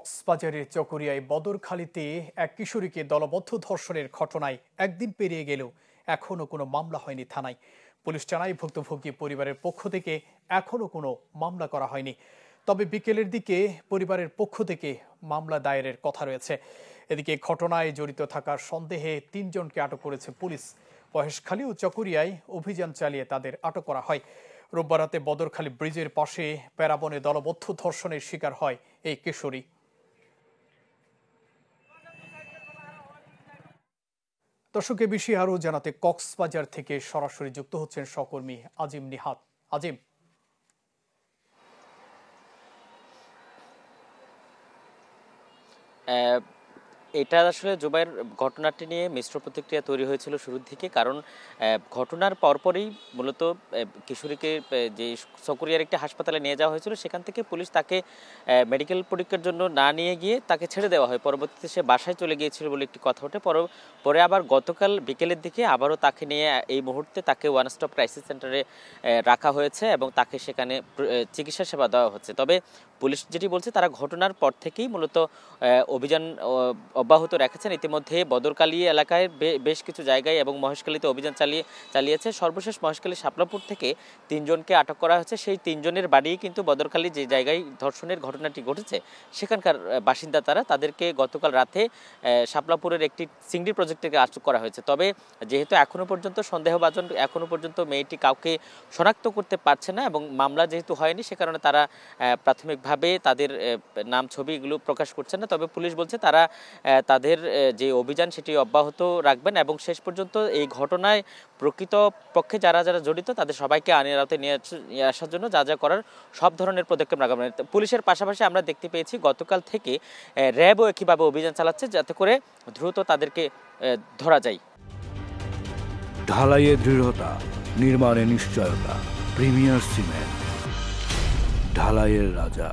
কক্সবাজারের চকরিয়ায় বদরখালীতে এক কিশোরীকে দলবদ্ধ ধর্ষণের ঘটনায় একদিন পেরিয়ে গেলেও এখনো কোনো মামলা হয়নি থানায়। পুলিশ জানায় ভুক্তভোগী পরিবারের পক্ষ থেকে এখনো কোনো মামলা করা হয়নি। তবে বিকেলের দিকে পরিবারের পক্ষ থেকে মামলা দায়েরের কথা রয়েছে। এদিকে ঘটনায় জড়িত থাকার সন্দেহে ৩ জনকে আটক করেছে পুলিশ। মহেশখালী ও চকরিয়ায় অভিযান চালিয়ে তাদের আটক করা হয়। রোববার রাতে বদরখালী ব্রিজের পাশে প্যারাবনে দলবদ্ধ ধর্ষণের শিকার হয় এই কিশোরী। দর্শক, এ বিষয়ে আরও জানাতে কক্সবাজার থেকে সরাসরি যুক্ত হচ্ছেন সহকর্মী আজিম নিহাত। আজিম, এটা আসলে জুবাইর, ঘটনাটি নিয়ে মিশ্র প্রতিক্রিয়া তৈরি হয়েছিল শুরুর দিকে। কারণ ঘটনার পরপরই মূলত কিশোরীকে যে চকরিয়ার একটি হাসপাতালে নিয়ে যাওয়া হয়েছিল, সেখান থেকে পুলিশ তাকে মেডিকেল পরীক্ষার জন্য না নিয়ে গিয়ে তাকে ছেড়ে দেওয়া হয়। পরবর্তীতে সে বাসায় চলে গিয়েছিল বলে একটি কথা ওঠে। পরে আবার গতকাল বিকেলের দিকে আবারও তাকে নিয়ে এই মুহূর্তে তাকে ওয়ান স্টপ ক্রাইসিস সেন্টারে রাখা হয়েছে এবং তাকে সেখানে চিকিৎসা সেবা দেওয়া হচ্ছে। তবে পুলিশ যেটি বলছে, তারা ঘটনার পর থেকেই মূলত অভিযান অব্যাহত রেখেছেন। ইতিমধ্যে বদরখালী এলাকায় বেশ কিছু জায়গায় এবং মহেশখালীতে অভিযান চালিয়েছে। সর্বশেষ মহেশখালী শাপলাপুর থেকে 3 জনকে আটক করা হয়েছে। সেই 3 জনের বাড়ি কিন্তু বদরখালী যে জায়গায় ধর্ষণের ঘটনাটি ঘটেছে সেখানকার বাসিন্দা। তাদেরকে গতকাল রাতে শাপলাপুরের একটি চিংড়ি প্রজেক্ট থেকে আটক করা হয়েছে। তবে যেহেতু এখনো পর্যন্ত সন্দেহভাজন, এখনো পর্যন্ত মেয়েটি কাউকে শনাক্ত করতে পারছে না এবং মামলা যেহেতু হয়নি, সে কারণে তারা প্রাথমিকভাবে তাদের নাম ছবি এগুলো প্রকাশ করছে না। তবে পুলিশ বলছে তারা তাদের যে অভিযান সেটি অব্যাহত রাখবেন এবং শেষ পর্যন্ত এই ঘটনায় প্রকৃত পক্ষে যারা জড়িত তাদের সবাইকে আইনের আওতায় নিয়ে আসার জন্য যা যা করার সব ধরনের পদক্ষেপ রাখবেন। পুলিশের পাশাপাশি আমরা দেখতে পেয়েছি গতকাল থেকে র্যাবও একইভাবে অভিযান চালাচ্ছে, যাতে করে দ্রুত তাদেরকে ধরা যায়। ঢালাইয়ে দৃঢ়তা, নির্মাণে নিশ্চয়তা, প্রিমিয়ার সিমেন্ট, ঢালাইয়ের রাজা।